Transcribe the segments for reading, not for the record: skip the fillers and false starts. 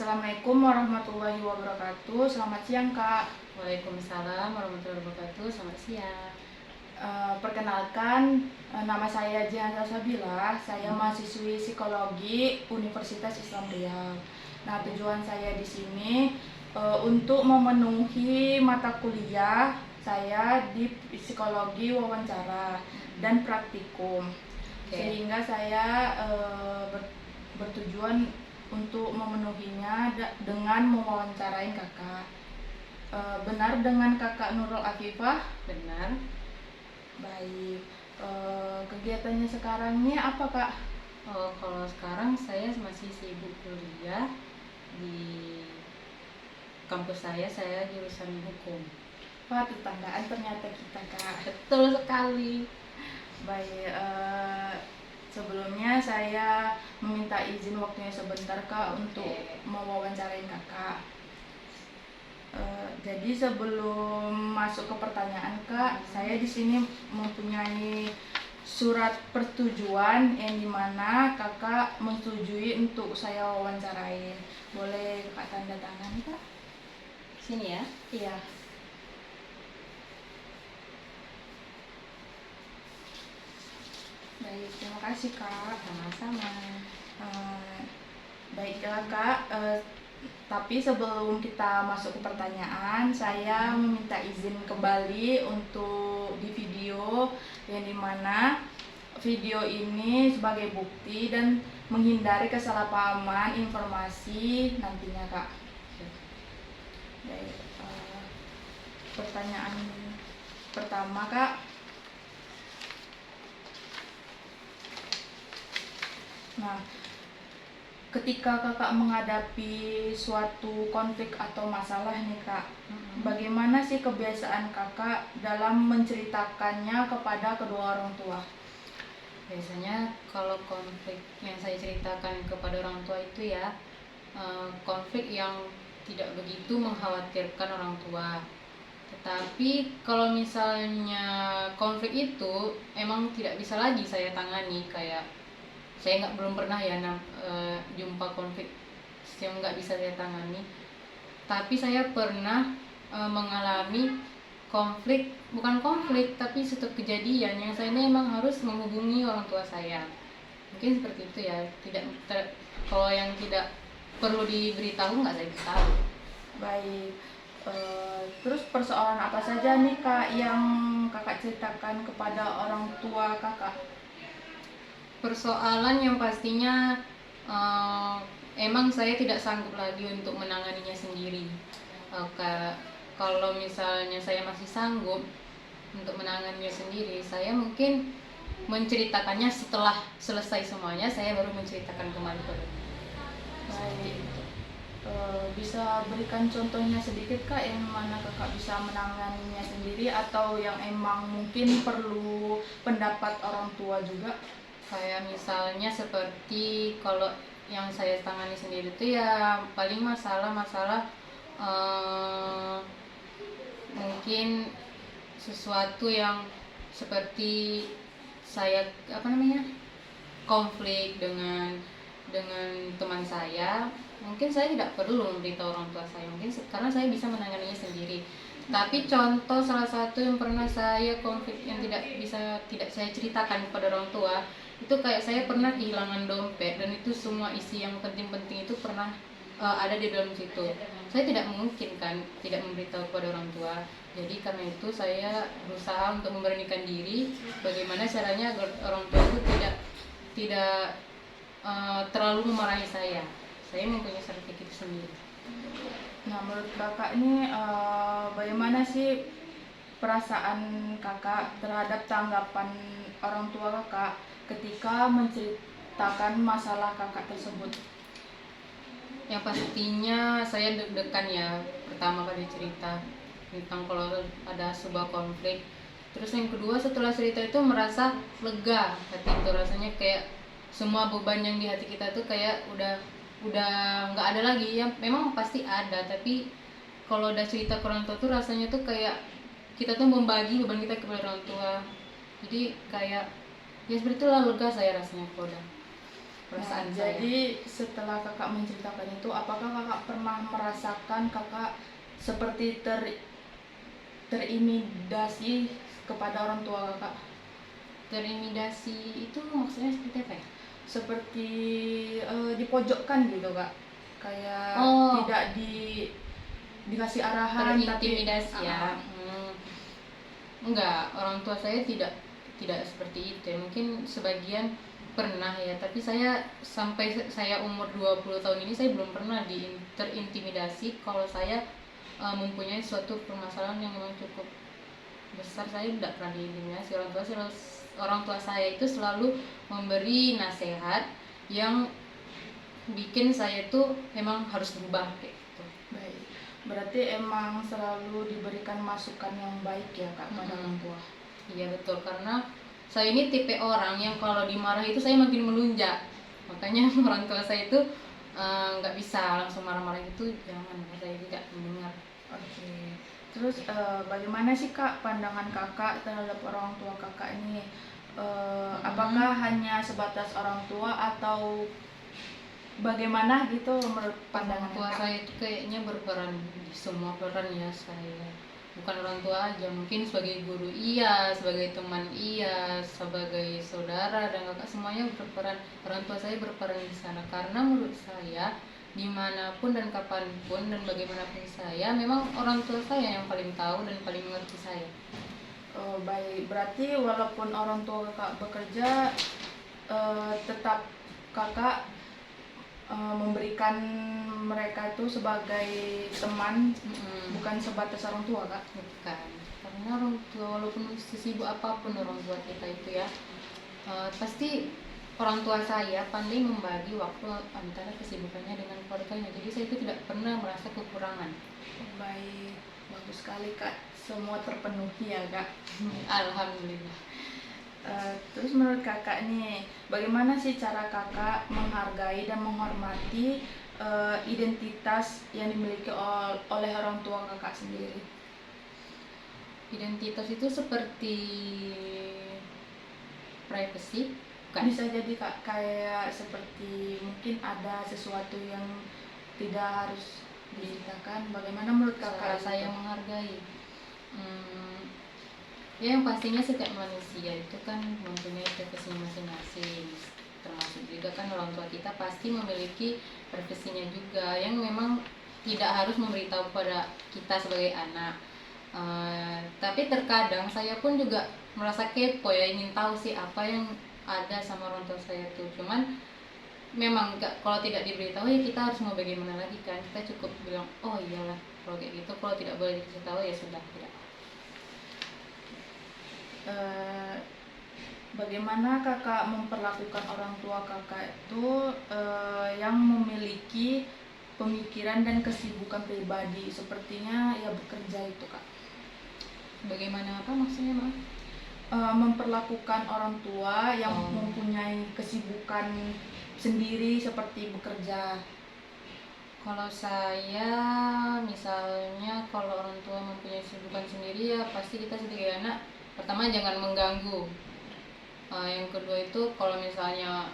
Assalamualaikum warahmatullahi wabarakatuh. Selamat siang, Kak. Waalaikumsalam warahmatullahi wabarakatuh. Selamat siang. Perkenalkan, nama saya Jihan Salsabila. Saya mahasiswi psikologi Universitas Islam Riau. Nah, tujuan saya di sini untuk memenuhi mata kuliah saya di psikologi wawancara dan praktikum. Sehingga saya bertujuan untuk memenuhinya dengan mewawancarain kakak. Benar dengan kakak Nurul Afifah? Benar. Baik. Kegiatannya sekarang ini apa, Kak? Kalau sekarang saya masih sibuk kuliah di kampus saya jurusan hukum. Wah, tetanggaan ternyata kita, Kak. Betul sekali. Baik. Sebelumnya saya meminta izin waktunya sebentar, Kak, untuk mewawancarain kakak. Jadi sebelum masuk ke pertanyaan, Kak, saya di sini mempunyai surat persetujuan yang dimana kakak menyetujui untuk saya wawancarain. Boleh Kak tanda tangan, Kak? Sini ya. Iya. Baik, terima kasih, Kak. Sama-sama. Baiklah, Kak. Tapi sebelum kita masuk ke pertanyaan, saya meminta izin kembali untuk di video yang dimana video ini sebagai bukti dan menghindari kesalahpahaman informasi nantinya, Kak. Baik, pertanyaan pertama, Kak. Nah, ketika kakak menghadapi suatu konflik atau masalah nih, Kak, bagaimana sih kebiasaan kakak dalam menceritakannya kepada kedua orang tua? Biasanya kalau konflik yang saya ceritakan kepada orang tua itu ya konflik yang tidak begitu mengkhawatirkan orang tua. Tetapi kalau misalnya konflik itu emang tidak bisa lagi saya tangani, kayak saya belum pernah ya jumpa konflik yang nggak bisa saya tangani. Tapi saya pernah mengalami bukan konflik tapi suatu kejadian yang saya memang harus menghubungi orang tua saya. Mungkin seperti itu ya. Kalau yang tidak perlu diberitahu nggak saya beritahu. Baik. Terus persoalan apa saja nih, Kak, yang kakak ceritakan kepada orang tua kakak? Persoalan yang pastinya emang saya tidak sanggup lagi untuk menanganinya sendiri. Kalau misalnya saya masih sanggup untuk menanganinya sendiri, saya mungkin menceritakannya setelah selesai semuanya, saya baru menceritakan kembali ke Baik. Bisa berikan contohnya sedikit, Kak, yang mana kakak bisa menanganinya sendiri atau yang emang mungkin perlu pendapat orang tua juga? Kayak misalnya seperti kalau yang saya tangani sendiri itu ya paling masalah-masalah mungkin sesuatu yang seperti saya konflik dengan teman saya, mungkin saya tidak perlu memberitahu orang tua saya, mungkin karena saya bisa menanganinya sendiri. Tapi contoh salah satu yang pernah saya konflik yang tidak saya ceritakan kepada orang tua itu kayak saya pernah kehilangan dompet, dan itu semua isi yang penting-penting itu pernah ada di dalam situ. Saya tidak mungkin kan tidak memberitahu kepada orang tua. Jadi karena itu saya berusaha untuk memberanikan diri bagaimana caranya agar orang tua itu tidak terlalu memarahi saya. Saya mempunyai strategi sendiri. Nah, menurut kakak ini bagaimana sih perasaan kakak terhadap tanggapan orang tua kakak ketika menceritakan masalah kakak tersebut? Yang pastinya saya deg-degan ya pertama kali cerita tentang kalau ada sebuah konflik. Terus yang kedua setelah cerita itu merasa lega hati itu, rasanya kayak semua beban yang di hati kita tuh kayak udah nggak ada lagi. Ya memang pasti ada, tapi kalau udah cerita ke orang tua tuh rasanya tuh kayak kita tuh membagi beban kita kepada orang tua. Jadi kayak ya seperti itulah lega saya rasanya kalau udah. perasaan saya. Jadi setelah kakak menceritakan itu, apakah kakak pernah merasakan kakak seperti terintimidasi kepada orang tua kakak? Terintimidasi itu maksudnya seperti apa ya? Seperti dipojokkan gitu kak, kayak Oh. tidak dikasih arahan Terintimidasi tapi ya. Enggak, orang tua saya tidak seperti itu ya. Mungkin sebagian pernah ya, tapi saya sampai saya umur 20 tahun ini saya belum pernah terintimidasi. Kalau saya mempunyai suatu permasalahan yang memang cukup besar, saya tidak pernah diintimidasi. Orang tua saya itu selalu memberi nasihat yang bikin saya tuh memang harus berubah kayak gitu. baik. Berarti emang selalu diberikan masukan yang baik ya kak pada orang tua. Iya betul, karena saya ini tipe orang yang kalau dimarah itu saya makin melunjak. Makanya orang tua saya itu nggak bisa langsung marah-marah gitu, jangan, saya tidak mendengar. Oke. Terus bagaimana sih kak pandangan kakak terhadap orang tua kakak ini? Apakah hanya sebatas orang tua atau bagaimana gitu menurut pandangan Orang tua kakak? saya itu kayaknya berperan di semua peran ya saya. Bukan orang tua aja, mungkin sebagai guru iya, sebagai teman iya, sebagai saudara dan kakak semuanya berperan. Orang tua saya berperan di sana karena menurut saya dimanapun dan kapanpun dan bagaimanapun saya, memang orang tua saya yang paling tahu dan paling mengerti saya. Oh, baik, berarti walaupun orang tua kakak bekerja, tetap kakak memberikan mereka itu sebagai teman, bukan sebatas orang tua kak? Bukan, karena orang tua walaupun sesibuk apapun orang tua kita itu ya, pasti orang tua saya pandai membagi waktu antara kesibukannya dengan keluarganya. Jadi saya itu tidak pernah merasa kekurangan. Oh, baik, bagus sekali kak, semua terpenuhi ya kak. Alhamdulillah. Terus menurut kakak nih, bagaimana sih cara kakak menghargai dan menghormati identitas yang dimiliki oleh orang tua kakak sendiri? Identitas itu seperti privacy, bukan? Bisa jadi kak, kayak seperti mungkin ada sesuatu yang tidak harus diceritakan. Bagaimana menurut Cara kakak? saya menghargai, ya yang pastinya setiap manusia itu kan mempunyai privasinya masing-masing, termasuk juga kan orang tua kita pasti memiliki privasinya juga yang memang tidak harus memberitahu pada kita sebagai anak. Tapi terkadang saya pun juga merasa kepo ya, ingin tahu sih apa yang ada sama orang tua saya tuh. Cuman memang kalau tidak diberitahu ya kita harus mau bagaimana lagi kan, kita cukup bilang oh iyalah kalau kayak gitu, kalau tidak boleh dikasih tahu ya sudah tidak. Bagaimana kakak memperlakukan orang tua kakak itu yang memiliki pemikiran dan kesibukan pribadi, sepertinya ya bekerja itu kak? Bagaimana apa maksudnya, Maaf? Memperlakukan orang tua yang mempunyai kesibukan sendiri seperti bekerja. Kalau saya misalnya kalau orang tua mempunyai kesibukan sendiri ya pasti kita sebagai anak pertama jangan mengganggu. Yang kedua itu kalau misalnya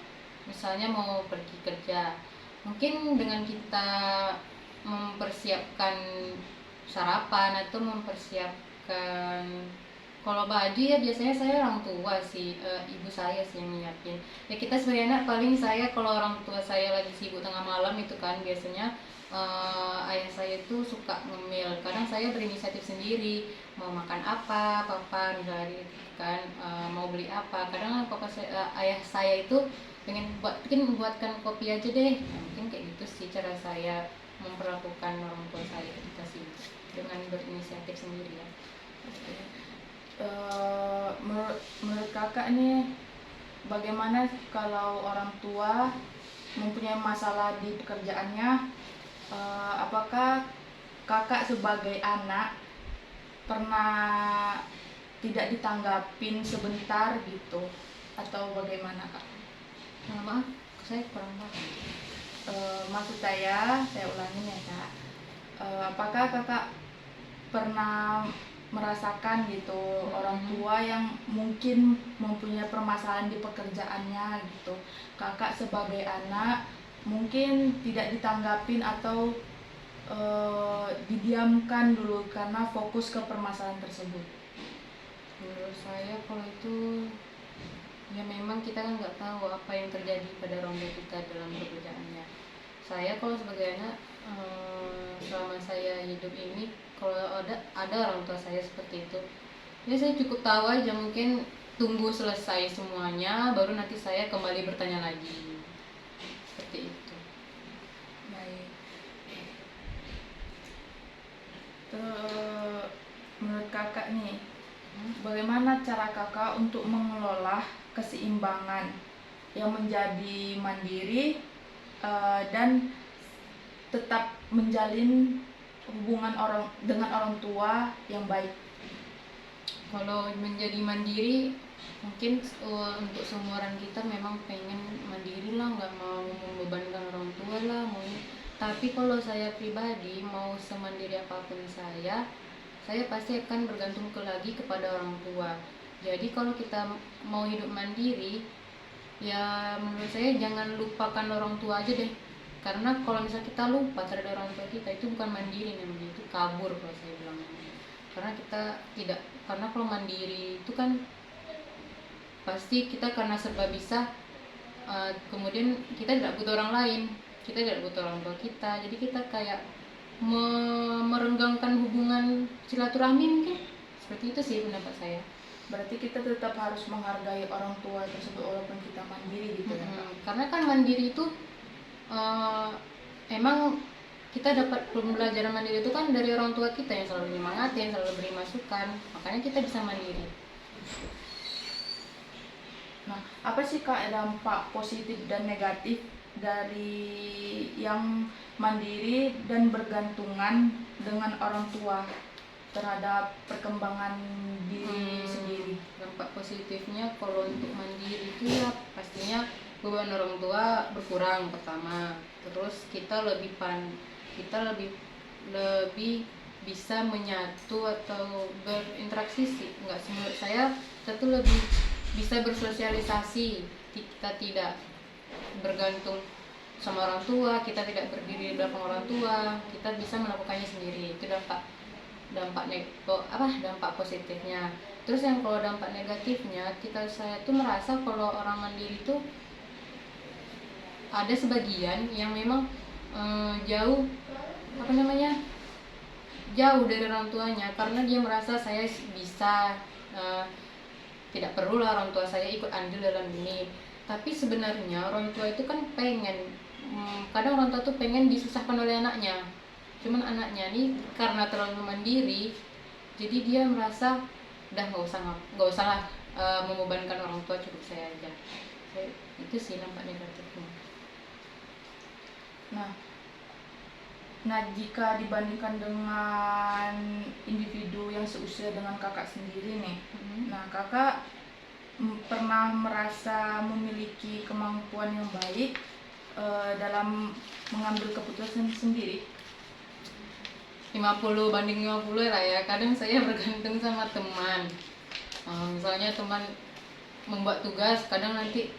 mau pergi kerja, mungkin dengan kita mempersiapkan sarapan atau mempersiapkan, kalau baju ya biasanya saya orang tua sih, ibu saya sih yang nyiapin. Ya kita sebagai anak paling saya kalau orang tua saya lagi sibuk tengah malam itu kan biasanya ayah saya itu suka ngemil. Kadang saya berinisiatif sendiri mau makan apa, papa misalnya gitu kan, mau beli apa. Kadang ayah saya itu pengen buatkan kopi aja deh. Nah, mungkin kayak gitu sih cara saya memperlakukan orang tua saya ketika sibuk dengan berinisiatif sendiri ya. Menurut kakak nih, bagaimana kalau orang tua mempunyai masalah di pekerjaannya, apakah kakak sebagai anak pernah tidak ditanggapin sebentar gitu, atau bagaimana kak? Maaf, saya kurang paham. Maksud saya ulangin ya kak, apakah kakak pernah merasakan gitu orang tua yang mungkin mempunyai permasalahan di pekerjaannya gitu. Kakak sebagai anak mungkin tidak ditanggapin atau didiamkan dulu karena fokus ke permasalahan tersebut. Menurut saya kalau itu ya memang kita kan nggak tahu apa yang terjadi pada orang tua kita dalam pekerjaannya. Saya kalau sebagai anak selama saya hidup ini kalau ada orang tua saya seperti itu, ya saya cukup tahu aja, mungkin tunggu selesai semuanya baru nanti saya kembali bertanya lagi seperti itu. Baik. Menurut kakak nih, bagaimana cara kakak untuk mengelola keseimbangan yang menjadi mandiri dan tetap menjalin hubungan dengan orang tua yang baik? Kalau menjadi mandiri mungkin untuk semua orang kita memang pengen mandiri lah, nggak mau membebankan orang tua lah mau. Tapi kalau saya pribadi mau semandiri apapun saya pasti akan bergantung lagi kepada orang tua. Jadi kalau kita mau hidup mandiri, ya menurut saya jangan lupakan orang tua aja deh. Karena kalau misalnya kita lupa terhadap orang tua kita, itu bukan mandiri namanya, itu kabur kalau saya bilang. Karena kita tidak, karena kalau mandiri itu kan pasti kita karena serba bisa, kemudian kita tidak butuh orang lain, kita tidak butuh orang tua kita, jadi kita kayak merenggangkan hubungan silaturahmi mungkin seperti itu sih pendapat saya. Berarti kita tetap harus menghargai orang tua tersebut walaupun kita mandiri gitu ya. Karena kan mandiri itu emang kita dapat pembelajaran mandiri itu kan dari orang tua kita yang selalu menyemangatin, selalu beri masukan, makanya kita bisa mandiri. Nah, apa sih Kak dampak positif dan negatif dari yang mandiri dan bergantungan dengan orang tua terhadap perkembangan diri sendiri? Dampak positifnya kalau untuk mandiri itu ya pastinya beban orang tua berkurang pertama, terus kita lebih bisa menyatu atau berinteraksi sih, nggak sih, menurut saya kita tuh lebih bisa bersosialisasi, kita tidak bergantung sama orang tua, kita tidak berdiri di belakang orang tua, kita bisa melakukannya sendiri. Itu dampak positifnya. Terus yang kalau dampak negatifnya, saya tuh merasa kalau orang mandiri itu ada sebagian yang memang jauh dari orang tuanya, karena dia merasa saya bisa, tidak perlu lah orang tua saya ikut andil dalam ini. Tapi sebenarnya orang tua itu kan pengen, kadang orang tua tuh pengen disusahkan oleh anaknya, cuman anaknya nih karena terlalu mandiri, jadi dia merasa udah nggak usah lah membebankan orang tua, cukup saya aja. Itu sih dampak negatifnya. Nah, jika dibandingkan dengan individu yang seusia dengan kakak sendiri nih, nah kakak pernah merasa memiliki kemampuan yang baik dalam mengambil keputusan sendiri? 50-50 lah ya. Kadang saya bergantung sama teman. Misalnya teman membuat tugas, kadang nanti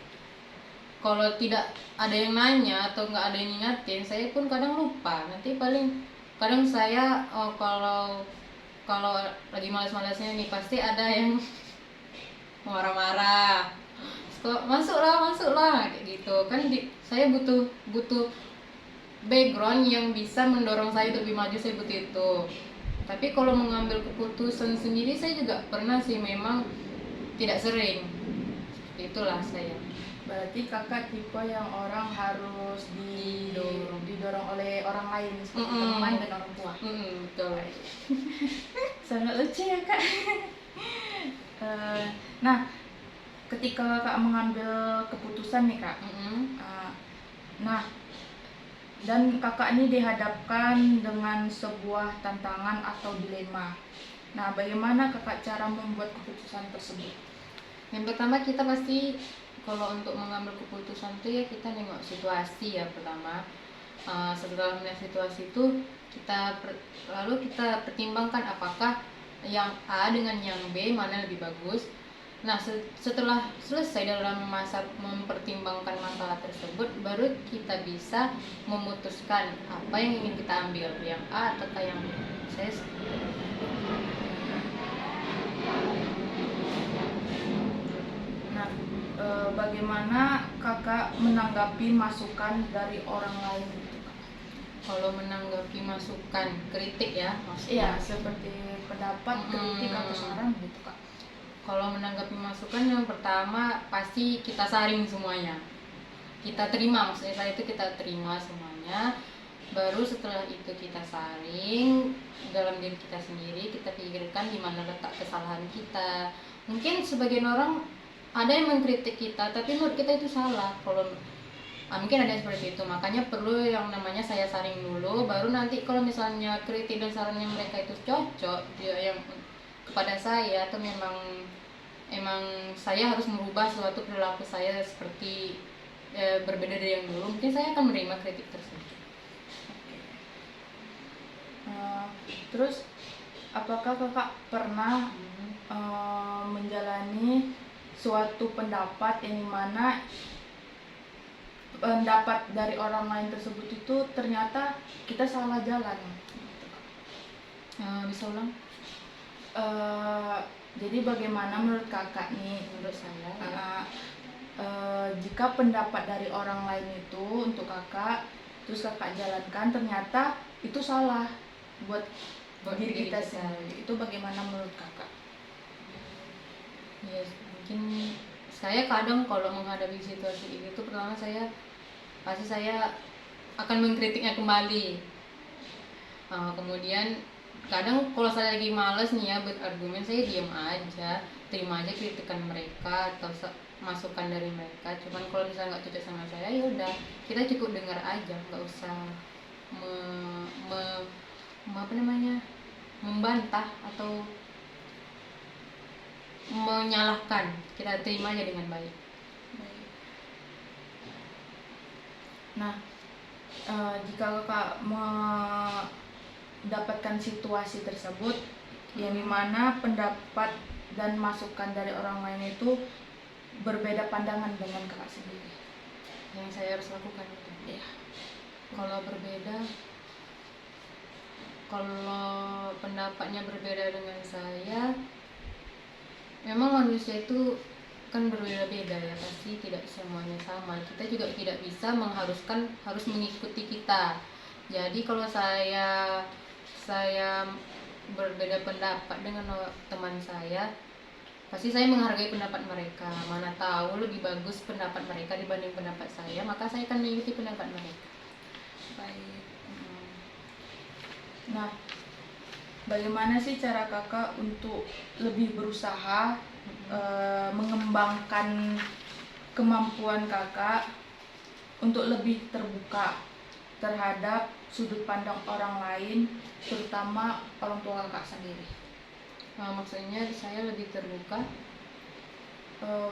kalau tidak ada yang nanya atau nggak ada yang ngingatin, saya pun kadang lupa. Nanti kadang saya kalau lagi malas-malasnya nih, pasti ada yang marah-marah, kok masuklah kayak gitu kan. Saya butuh background yang bisa mendorong saya untuk lebih maju, saya butuh itu. Tapi kalau mengambil keputusan sendiri saya juga pernah sih, memang tidak sering. Itulah saya. Berarti kakak tipe yang orang harus didorong oleh orang lain seperti teman dan orang tua. Betul. Sangat lucu ya kak. Nah, ketika kakak mengambil keputusan nih kak, nah dan kakak ini dihadapkan dengan sebuah tantangan atau dilema. Nah, bagaimana kakak cara membuat keputusan tersebut? Yang pertama kita pasti kalau untuk mengambil keputusan itu ya kita nengok situasi ya pertama. Setelah melihat situasi itu lalu kita pertimbangkan apakah yang A dengan yang B mana lebih bagus. Nah, setelah selesai dalam masa mempertimbangkan masalah tersebut, baru kita bisa memutuskan apa yang ingin kita ambil, yang A atau yang B. Saya Nah, bagaimana kakak menanggapi masukan dari orang lain gitu, Kak? kalau menanggapi masukan kritik ya Iya, maksudnya. seperti pendapat, kritik atau saran gitu, Kak. Kalau menanggapi masukan, yang pertama pasti kita saring semuanya, kita terima, maksudnya saya itu kita terima semuanya. Baru setelah itu kita saring dalam diri kita sendiri, kita pikirkan di mana letak kesalahan kita. Mungkin sebagian orang ada yang mengkritik kita tapi menurut kita itu salah. Kalau mungkin ada yang seperti itu, makanya perlu yang namanya saya saring dulu, baru nanti kalau misalnya kritik dan sarannya mereka itu cocok dia yang kepada saya, atau emang saya harus merubah suatu perilaku saya seperti berbeda dari yang dulu, mungkin saya akan menerima kritik tersebut. Terus apakah kakak pernah menjalani suatu pendapat yang mana pendapat dari orang lain tersebut itu ternyata kita salah jalan? Bisa ulang? Jadi bagaimana menurut kakak nih, Menurut saya ya, jika pendapat dari orang lain itu untuk kakak, terus kakak jalankan ternyata itu salah buat diri kita sendiri, itu bagaimana menurut kakak? ya mungkin saya kadang kalau menghadapi situasi itu, pertama pasti saya akan mengkritiknya kembali. Kemudian kadang kalau saya lagi males nih ya berargumen, saya diam aja, terima aja kritikan mereka atau masukan dari mereka. Cuman kalau misalnya nggak cocok sama saya, ya udah, kita cukup dengar aja, nggak usah membantah atau menyalahkan. Kita terima aja dengan baik. Nah, jika kakak mendapatkan situasi tersebut yang dimana pendapat dan masukan dari orang lain itu berbeda pandangan dengan kakak sendiri, yang saya harus lakukan itu ya, kalau pendapatnya berbeda dengan saya, memang manusia itu kan berbeda-beda ya, pasti tidak semuanya sama. Kita juga tidak bisa mengharuskan harus mengikuti kita. Jadi kalau saya berbeda pendapat dengan teman saya, pasti saya menghargai pendapat mereka. Mana tahu lebih bagus pendapat mereka dibanding pendapat saya, maka saya akan mengikuti pendapat mereka. baik. Nah, bagaimana sih cara kakak untuk lebih berusaha mengembangkan kemampuan kakak untuk lebih terbuka terhadap sudut pandang orang lain, terutama orang tua kakak sendiri? Maksudnya saya lebih terbuka.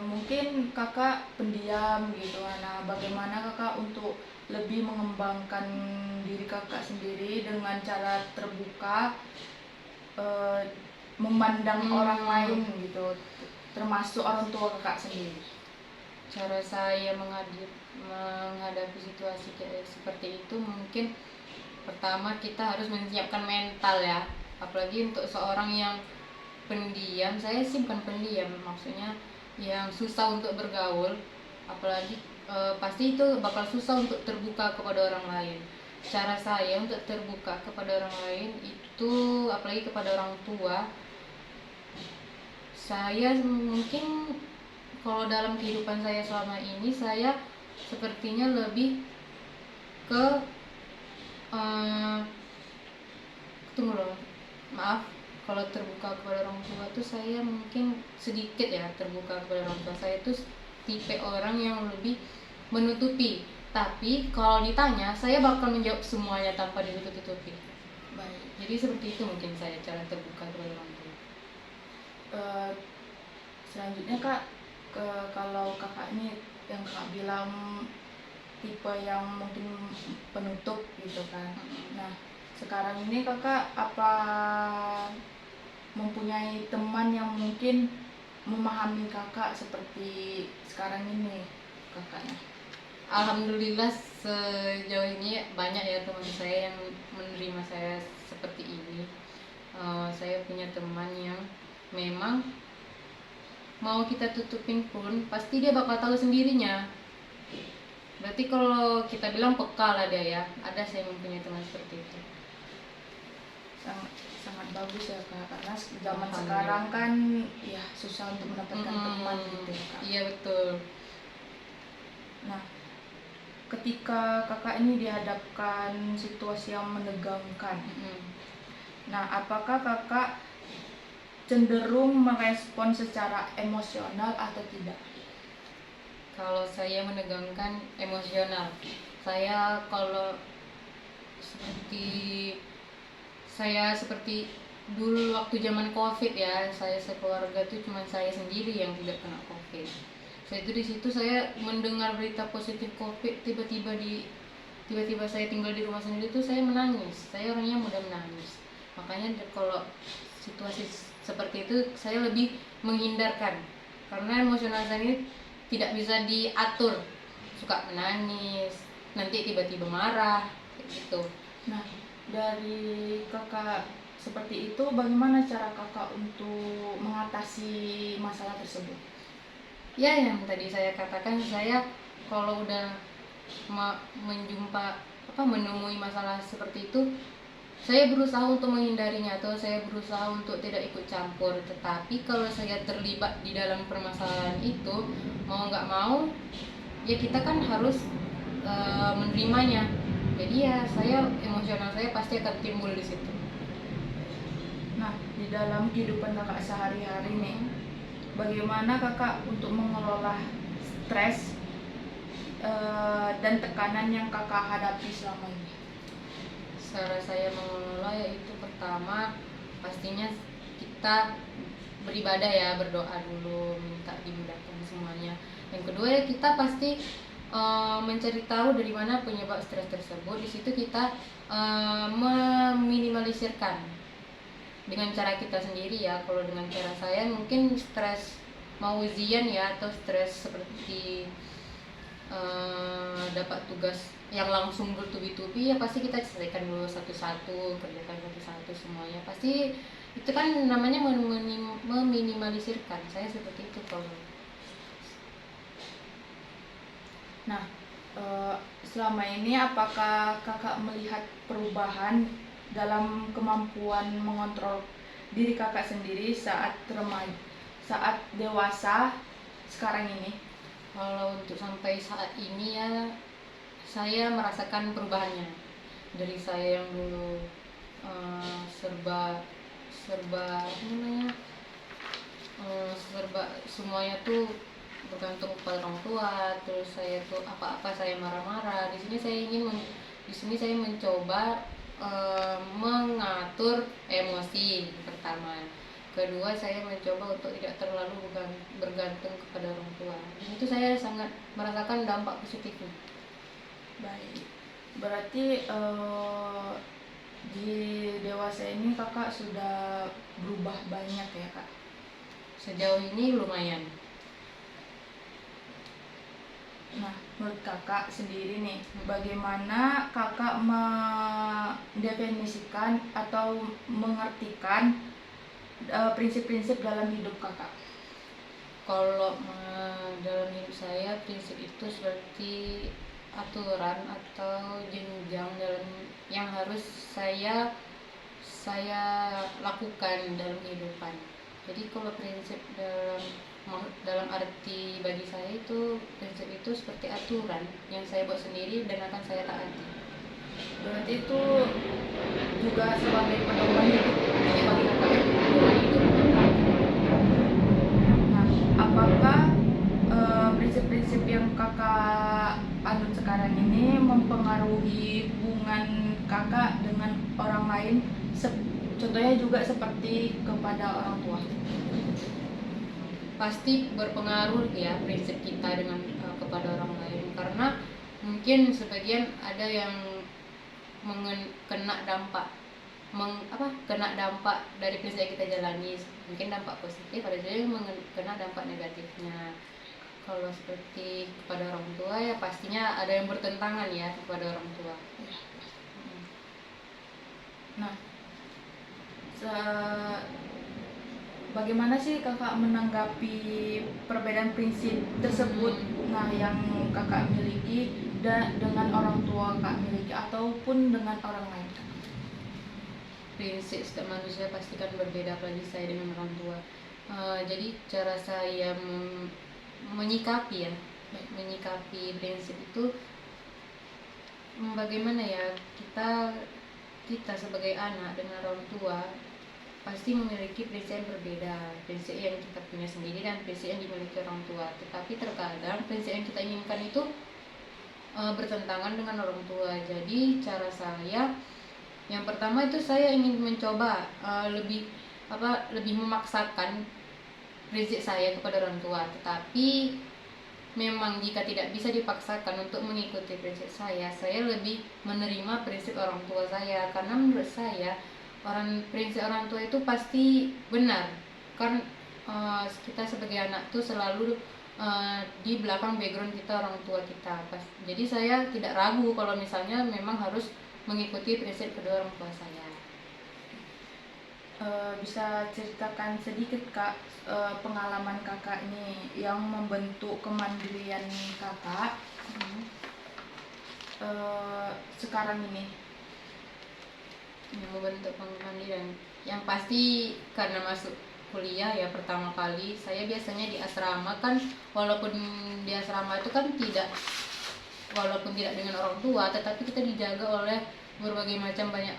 Mungkin kakak pendiam gitu. Nah, bagaimana kakak untuk lebih mengembangkan diri kakak sendiri dengan cara terbuka, memandang orang lain gitu, termasuk orang tua kakak sendiri? Cara saya menghadapi situasi kayak seperti itu, mungkin pertama kita harus menyiapkan mental ya, apalagi untuk seorang yang pendiam. Saya sih bukan pendiam, maksudnya yang susah untuk bergaul, apalagi pasti itu bakal susah untuk terbuka kepada orang lain. Cara saya untuk terbuka kepada orang lain itu, apalagi kepada orang tua, saya mungkin kalau dalam kehidupan saya selama ini, saya sepertinya lebih ke tunggu loh, maaf, kalau terbuka kepada orang tua tuh saya mungkin sedikit ya terbuka kepada orang tua. Saya tuh tipe orang yang lebih menutupi, tapi kalau ditanya saya bakal menjawab semuanya tanpa ditutup-tutupi. Baik. Jadi seperti itu mungkin saya cara terbuka kepada orang tua. Selanjutnya kak, kalau kakak ini yang kakak bilang tipe yang mungkin penutup gitu kan. Nah, sekarang ini kakak apa mempunyai teman yang mungkin memahami kakak seperti sekarang ini kakaknya? Alhamdulillah sejauh ini banyak ya teman saya yang menerima saya seperti ini. Saya punya teman yang memang mau kita tutupin pun pasti dia bakal tahu sendirinya. Berarti kalau kita bilang peka lah dia ya. Ada saya mempunyai teman seperti itu. Sangat sangat bagus ya kak, karena zaman Alhamdulillah. sekarang kan ya susah untuk mendapatkan teman gitu ya kak. Iya betul. Nah, ketika kakak ini dihadapkan situasi yang menegangkan, nah apakah kakak cenderung merespon secara emosional atau tidak? Kalau saya menegangkan emosional, saya kalau seperti dulu waktu zaman COVID ya, saya sekeluarga tuh cuma saya sendiri yang tidak kena COVID. Saya itu di situ saya mendengar berita positif COVID, tiba-tiba saya tinggal di rumah sendiri tuh saya menangis. Saya orangnya mudah menangis. Makanya kalau situasi seperti itu saya lebih menghindarkan, karena emosional saya ini tidak bisa diatur, suka menangis, nanti tiba-tiba marah kayak gitu. Nah, dari kakak seperti itu, bagaimana cara kakak untuk mengatasi masalah tersebut? Ya, yang tadi saya katakan, saya kalau udah menemui masalah seperti itu, saya berusaha untuk menghindarinya atau saya berusaha untuk tidak ikut campur. Tetapi kalau saya terlibat di dalam permasalahan itu, mau nggak mau ya kita kan harus menerimanya. Jadi ya saya emosional saya pasti akan timbul di situ. Nah, di dalam kehidupan kakak sehari-hari nih, bagaimana kakak untuk mengelola stres dan tekanan yang kakak hadapi selama ini? Cara saya mengelola yaitu pertama pastinya kita beribadah ya, berdoa dulu, minta dimudahkan semuanya. Yang kedua ya kita pasti mencari tahu dari mana penyebab stres tersebut. Di situ kita meminimalisirkan dengan cara kita sendiri ya. Kalau dengan cara saya mungkin stres mau ujian ya, atau stres seperti dapat tugas yang langsung bertubi-tubi, ya pasti kita selesaikan dulu satu-satu, kerjakan satu-satu semuanya. Pasti itu kan namanya meminimalisirkan. Saya seperti itu kalau. Nah, selama ini apakah kakak melihat perubahan dalam kemampuan mengontrol diri kakak sendiri saat remaja, saat dewasa sekarang ini? Kalau untuk sampai saat ini ya, saya merasakan perubahannya. Dari saya yang dulu serba apa namanya, serba semuanya tuh bergantung kepada orang tua, terus saya tuh apa-apa saya marah-marah. Di sini saya mencoba mengatur emosi pertama. Kedua, saya mencoba untuk tidak terlalu bergantung kepada orang tua. Itu saya sangat merasakan dampak positifnya. Baik, berarti di dewasa ini kakak sudah berubah banyak ya kak? Sejauh ini lumayan. Nah, menurut kakak sendiri nih, bagaimana kakak mendefinisikan atau mengartikan prinsip-prinsip dalam hidup kakak? Kalau dalam hidup saya, prinsip itu seperti aturan atau jenjang dalam yang harus saya lakukan dalam kehidupan. Jadi kalau prinsip dalam arti bagi saya itu, prinsip itu seperti aturan yang saya buat sendiri dan akan saya taati. Berarti itu juga sebagai pedoman hidup bagi kakak. Nah, apakah prinsip-prinsip yang kakak anut sekarang ini mempengaruhi hubungan kakak dengan orang lain? Contohnya juga seperti kepada orang tua. Pasti berpengaruh ya prinsip kita dengan kepada orang lain, karena mungkin sebagian ada yang kena dampak kena dampak dari prinsip yang kita jalani. Mungkin dampak positif, ada juga yang kena dampak negatifnya. Kalau seperti kepada orang tua ya pastinya ada yang bertentangan ya kepada orang tua. Nah, bagaimana sih kakak menanggapi perbedaan prinsip tersebut? Nah, yang kakak miliki dengan orang tua kakak miliki ataupun dengan orang lain? Prinsip setiap manusia pasti kan berbeda, apalagi saya dengan orang tua. Jadi cara saya menyikapi prinsip itu, bagaimana ya, kita sebagai anak dengan orang tua pasti memiliki prinsip yang berbeda, prinsip yang kita punya sendiri dan prinsip yang dimiliki orang tua. Tetapi terkadang prinsip yang kita inginkan itu bertentangan dengan orang tua. Jadi cara saya yang pertama itu saya ingin mencoba lebih memaksakan prinsip saya kepada orang tua. Tetapi memang jika tidak bisa dipaksakan untuk mengikuti prinsip saya lebih menerima prinsip orang tua saya, karena menurut saya prinsip orang tua itu pasti benar. Kan kita sebagai anak tuh selalu di belakang background kita orang tua kita. Jadi saya tidak ragu kalau misalnya memang harus mengikuti prinsip kedua orang tua saya. Bisa ceritakan sedikit kak pengalaman kakak ini yang membentuk kemandirian kakak sekarang ini? Yang membentuk kemandirian yang pasti karena masuk kuliah ya, pertama kali saya biasanya di asrama kan, walaupun di asrama itu kan walaupun tidak dengan orang tua, tetapi kita dijaga oleh berbagai macam, banyak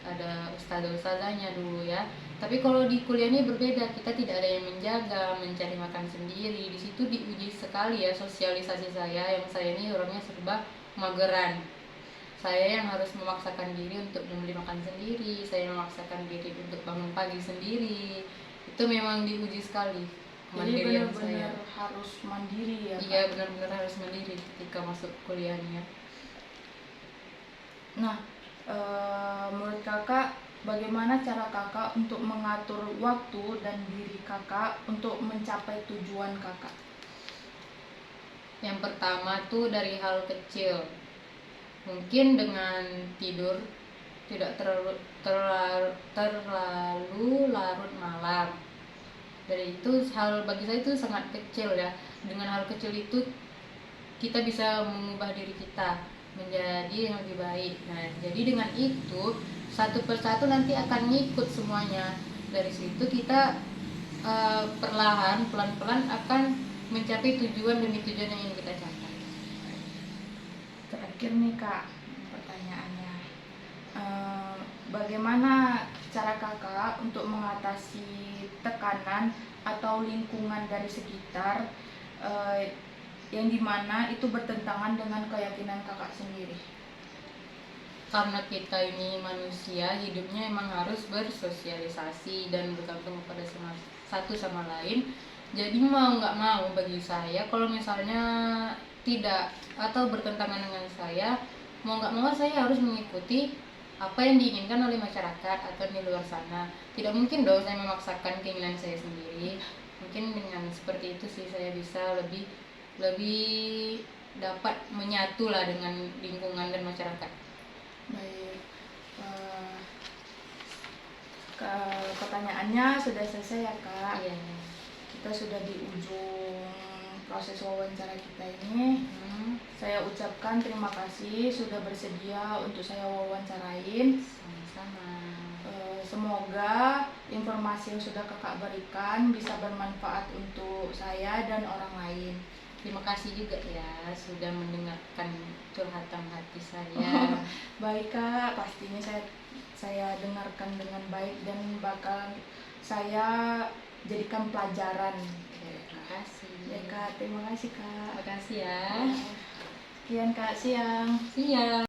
ada ustazah-ustazahnya dulu ya. Tapi kalau di kuliah ini berbeda, kita tidak ada yang menjaga, mencari makan sendiri. Di situ diuji sekali ya sosialisasi saya, yang saya ini orangnya serba mageran. Saya yang harus memaksakan diri untuk membeli makan sendiri, saya memaksakan diri untuk bangun pagi sendiri. Itu memang diuji sekali. Jadi benar-benar harus mandiri ya? Iya, benar-benar harus mandiri ketika masuk kuliahnya. Nah, menurut kakak, bagaimana cara kakak untuk mengatur waktu dan diri kakak untuk mencapai tujuan kakak? Yang pertama tuh dari hal kecil, mungkin dengan tidur tidak terlalu larut malam. Dari itu hal bagi saya itu sangat kecil ya. Dengan hal kecil itu kita bisa mengubah diri kita menjadi yang lebih baik. Nah, jadi dengan itu satu persatu nanti akan ngikut semuanya. Dari situ kita pelan-pelan akan mencapai tujuan demi tujuan yang ingin kita capai. Terakhir nih kak, pertanyaannya, bagaimana cara kakak untuk mengatasi tekanan atau lingkungan dari sekitar yang dimana itu bertentangan dengan keyakinan kakak sendiri? Karena kita ini manusia, hidupnya emang harus bersosialisasi dan bergantung kepada satu sama lain. Jadi mau nggak mau bagi saya, kalau misalnya tidak atau bertentangan dengan saya, mau nggak mau saya harus mengikuti apa yang diinginkan oleh masyarakat atau di luar sana. Tidak mungkin dong saya memaksakan keinginan saya sendiri. Mungkin dengan seperti itu sih saya bisa lebih dapat menyatu lah dengan lingkungan dan masyarakat. Baik, pertanyaannya sudah selesai ya kak. Iya. Kita sudah di ujung proses wawancara kita ini. Saya ucapkan terima kasih sudah bersedia untuk saya wawancarain. Sama-sama. Semoga informasi yang sudah kakak berikan bisa bermanfaat untuk saya dan orang lain. Terima kasih juga ya sudah mendengarkan curhatan hati saya. Baik kak, pastinya saya dengarkan dengan baik dan bakal saya jadikan pelajaran. Terima kasih. Ya kak, terima kasih kak. Terima kasih ya. Sekian kak, siang. Siang.